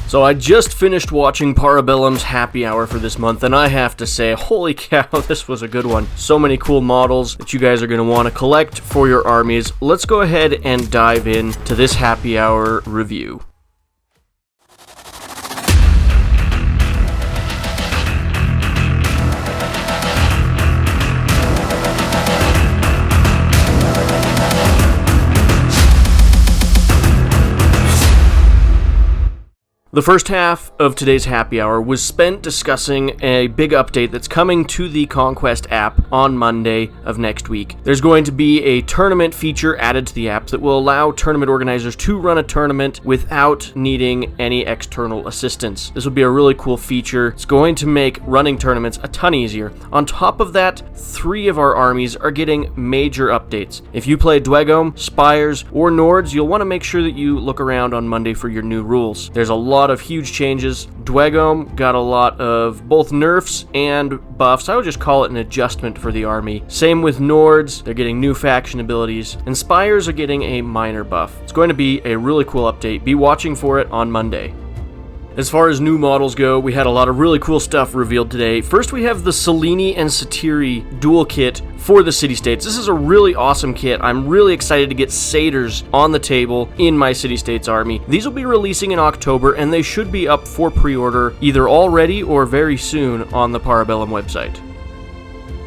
So I just finished watching Parabellum's Happy Hour for this month, and I have to say, holy cow, this was a good one. So many cool models that you guys are going to want to collect for your armies. Let's go ahead and dive in to this Happy Hour review. The first half of today's Happy Hour was spent discussing a big update that's coming to the Conquest app on Monday of next week. There's going to be a tournament feature added to the app that will allow tournament organizers to run a tournament without needing any external assistance. This will be a really cool feature. It's going to make running tournaments a ton easier. On top of that, 3 of our armies are getting major updates. If you play Dwegome, Spires, or Nords, you'll want to make sure that you look around on Monday for your new rules. There's a lot of huge changes. Dwegome got a lot of both nerfs and buffs. I would just call it an adjustment for the army. Same with Nords, they're getting new faction abilities, and Spires are getting a minor buff. It's going to be a really cool update. Be watching for it on Monday. As far as new models go, we had a lot of really cool stuff revealed today. First, we have the Selene and Satiri dual kit for the city-states. This is a really awesome kit. I'm really excited to get satyrs on the table in my city-states army. These will be releasing in October, and they should be up for pre-order either already or very soon on the Parabellum website.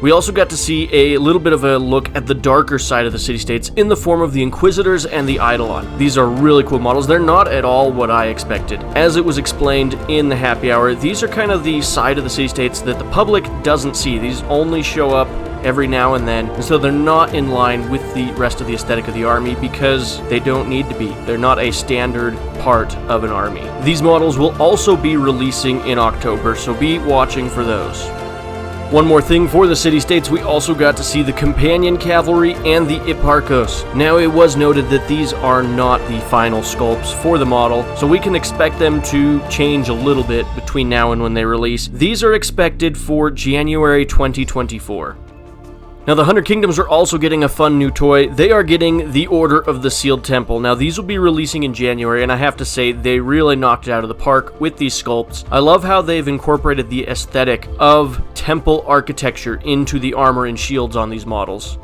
We also got to see a little bit of a look at the darker side of the city-states in the form of the Inquisitors and the Eidolon. These are really cool models. They're not at all what I expected. As it was explained in the Happy Hour, these are kind of the side of the city-states that the public doesn't see. These only show up every now and then, and so they're not in line with the rest of the aesthetic of the army because they don't need to be. They're not a standard part of an army. These models will also be releasing in October, so be watching for those. One more thing for the city-states, we also got to see the Companion Cavalry and the Hipparchos. Now, it was noted that these are not the final sculpts for the model, so we can expect them to change a little bit between now and when they release. These are expected for January 2024. Now, the 100 Kingdoms are also getting a fun new toy. They are getting the Order of the Sealed Temple. Now, these will be releasing in January, and I have to say, they really knocked it out of the park with these sculpts. I love how they've incorporated the aesthetic of temple architecture into the armor and shields on these models.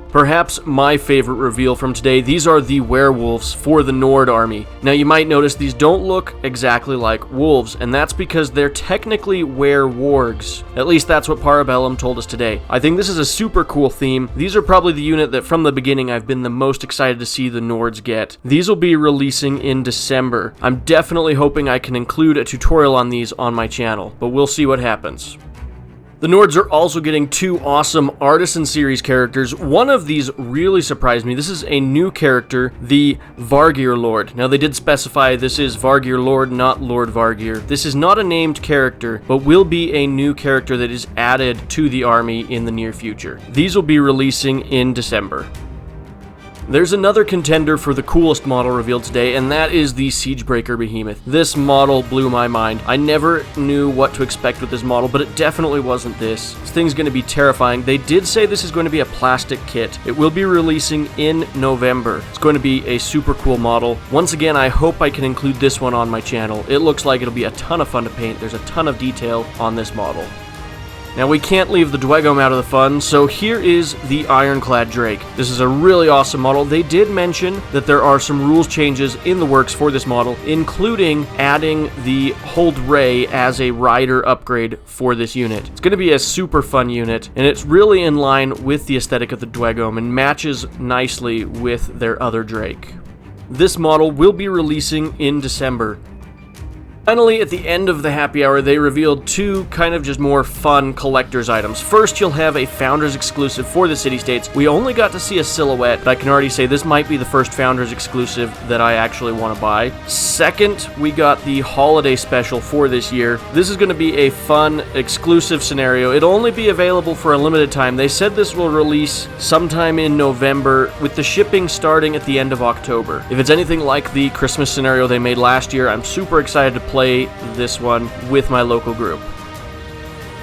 Perhaps my favorite reveal from today, these are the werewolves for the Nord army. Now, you might notice these don't look exactly like wolves, and that's because they're technically werewolves. At least that's what Parabellum told us today. I think this is a super cool theme. These are probably the unit that from the beginning I've been the most excited to see the Nords get. These will be releasing in December. I'm definitely hoping I can include a tutorial on these on my channel, but we'll see what happens. The Nords are also getting 2 awesome Artisan Series characters. One of these really surprised me. This is a new character, the Vargir Lord. Now, they did specify this is Vargir Lord, not Lord Vargir. This is not a named character, but will be a new character that is added to the army in the near future. These will be releasing in December. There's another contender for the coolest model revealed today, and that is the Siegebreaker Behemoth. This model blew my mind. I never knew what to expect with this model, but it definitely wasn't this. This thing's going to be terrifying. They did say this is going to be a plastic kit. It will be releasing in November. It's going to be a super cool model. Once again, I hope I can include this one on my channel. It looks like it'll be a ton of fun to paint. There's a ton of detail on this model. Now, we can't leave the Dwegome out of the fun, so here is the Ironclad Drake. This is a really awesome model. They did mention that there are some rules changes in the works for this model, including adding the Hold Ray as a rider upgrade for this unit. It's going to be a super fun unit, and it's really in line with the aesthetic of the Dwegome and matches nicely with their other Drake. This model will be releasing in December. Finally, at the end of the Happy Hour, they revealed 2 kind of just more fun collector's items. First, you'll have a Founders exclusive for the city-states. We only got to see a silhouette, but I can already say this might be the first Founders exclusive that I actually want to buy. Second, we got the holiday special for this year. This is going to be a fun, exclusive scenario. It'll only be available for a limited time. They said this will release sometime in November, with the shipping starting at the end of October. If it's anything like the Christmas scenario they made last year, I'm super excited to play this one with my local group.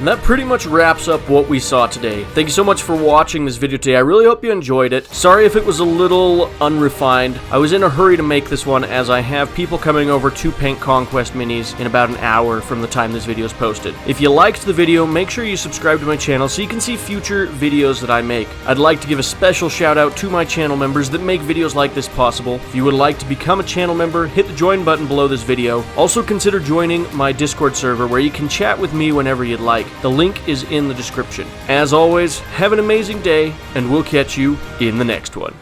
And that pretty much wraps up what we saw today. Thank you so much for watching this video today. I really hope you enjoyed it. Sorry if it was a little unrefined. I was in a hurry to make this one as I have people coming over to paint Conquest minis in about an hour from the time this video is posted. If you liked the video, make sure you subscribe to my channel so you can see future videos that I make. I'd like to give a special shout out to my channel members that make videos like this possible. If you would like to become a channel member, hit the join button below this video. Also consider joining my Discord server where you can chat with me whenever you'd like. The link is in the description. As always, have an amazing day, and we'll catch you in the next one.